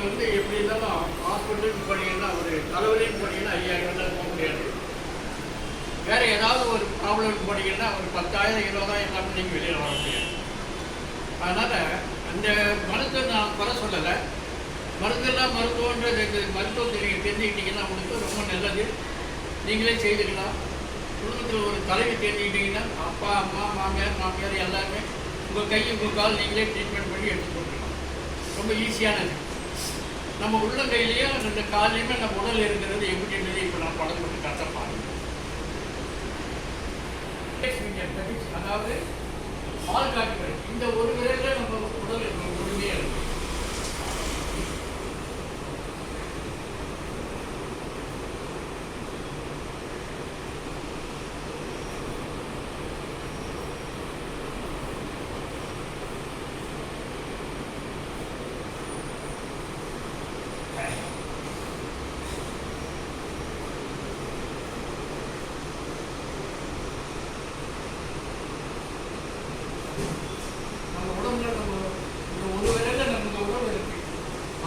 நீங்கள் வந்து எப்படி இருந்தாலும் ஹாஸ்பிட்டலுக்கு போனீங்கன்னா ஒரு தலைவலின்னு போனீங்கன்னா 5000 தான் போக முடியாது. வேறு ஏதாவது ஒரு ப்ராப்ளம்னு போனீங்கன்னா ஒரு 10,000 20,000 இல்லாமல் நீங்கள் வெளியில் வர முடியாது. அதனால் அந்த மருத்துவ நான் குறை சொல்லலை. மருந்தெல்லாம் மருத்துவன்றது மருத்துவத்தை நீங்கள் தெரிஞ்சுக்கிட்டீங்கன்னா உங்களுக்கு ரொம்ப நல்லது. நீங்களே செய்துக்கலாம். குடும்பத்தில் ஒரு தலைவி தெரிஞ்சுக்கிட்டிங்கன்னா அப்பா அம்மா மாமியார் எல்லாருமே உங்கள் கை உங்கள் கால் நீங்களே ட்ரீட்மெண்ட் பண்ணி எடுத்து போட்டுக்கலாம். ரொம்ப ஈஸியானது. நம்ம உள்ளங்கையிலேயே அந்த காலையுமே நம்ம உடல் இருக்கிறது எப்படின்றது இப்போ நான் படம் போட்டு கஷ்டப்பாங்க. அதாவது பால் காட்டுகிறது இந்த ஒரு விரைவில் நம்ம உடல் முழுமையாக இருக்கும்.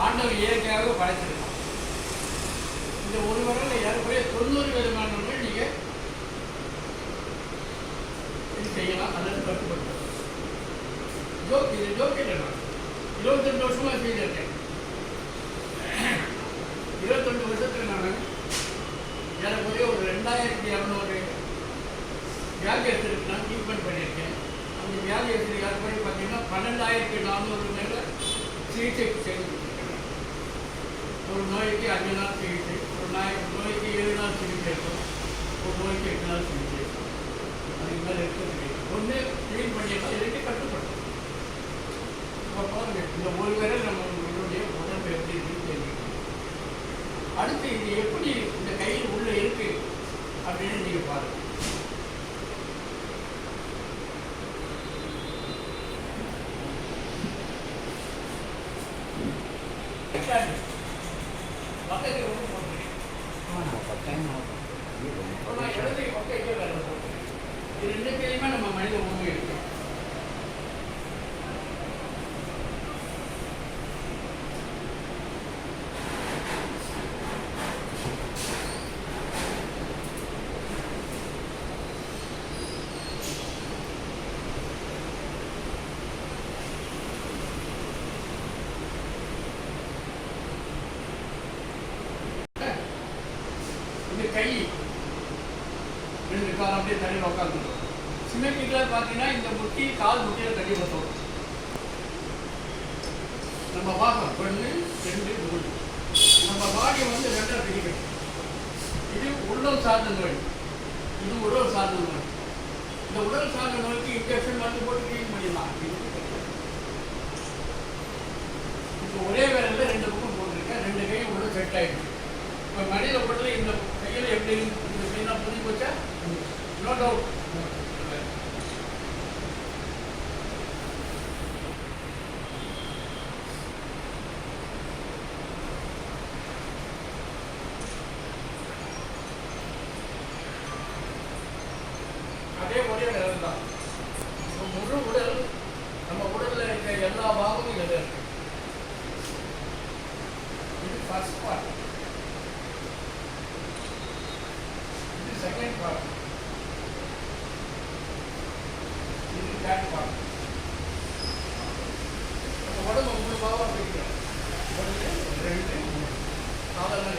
ஆண்டவர் இயற்கையாக படைச்சிருக்கான். இந்த ஒரு வரல ஏறக்குறைய 90 விதமான நோய் நீங்கள் இது செய்யலாம். அல்லது கட்டுப்படுத்தலாம். இது ஜோக் இல்லை. நான் 22 வருஷமாக செய்திருக்கேன். 22 வருஷத்தில் நான் ஏறக்குறைய ஒரு 2200 வியாதியத்திற்கு நான் ட்ரீட்மெண்ட் பண்ணியிருக்கேன். அந்த வியாதியத்தில் ஏறக்குறைய பார்த்தீங்கன்னா 12,400 மேலே சிகிச்சை செய்து ஒரு நோய்க்கு 5 நாள் சிகிச்சை, ஒரு நோய்க்கு 7 நாள் சிகிச்சை இருக்கும், ஒரு நோய்க்கு 8 நாள் சிகிச்சை இருக்கும். அதுக்கு மேலே இருக்கிறது ஒன்று க்ளீன் பண்ணிடலாம், இல்லாட்டி கட்டுப்படும். இப்போ பாருங்கள், இந்த ஒரு விரல் நம்ம உங்களுடைய உடம்பு எப்படி இருக்குன்னு தெரிஞ்சுக்கணும். அடுத்து இது எப்படி இந்த கையில் உள்ளே இருக்கு அப்படின்னு நீங்கள் பாருங்கள். பக்கத்தில் ஒன்று போட்டுருக்கேன். இடத்துக்கு பக்கம் வேலை போட்டுருக்கேன். இது 2 கையுமே நம்ம மனித உணவு இருக்கோம். இந்த கை 2 கால் அப்படியே தண்ணியில் உட்காந்துடும். சிமெட்ரிக்கலாக பார்த்தீங்கன்னா இந்த முட்டி கால் முட்டியில் தண்ணி வரும். நம்ம பார்க்கணும் 1 2 3. நம்ம பாடியை வந்து 2ஆக பிரிக்கணும். இது உடல் சார்ந்த நோய், இது உடல் சார்ந்த நோய். இந்த உடல் சார்ந்த நோய்க்கு இன்ஜெக்ஷன் மருந்து போட்டு க்ளீன் பண்ணிடலாம். இப்போ ஒரே வேலையில் 2 பக்கம் போட்டிருக்கேன். 2 கையும் உடல் செட் ஆகிடுச்சு. இப்போ மனித உடலில் இந்த கையில் எப்படி இந்த மெயினாக புரிஞ்சு போச்சா? No doubt. அதே ஒரே வேலை தான். முழு உடல் நம்ம உடலில் இருக்கிற எல்லா பாகமும் இதில் இருக்கு. இது ஃபர்ஸ்ட் பார்ட். Second part. இது தேர்ட் பார்ட். நம்ம உடம்பு 3 பாகம் பிரிக்கிறோம். 1 2 3. சாதாரண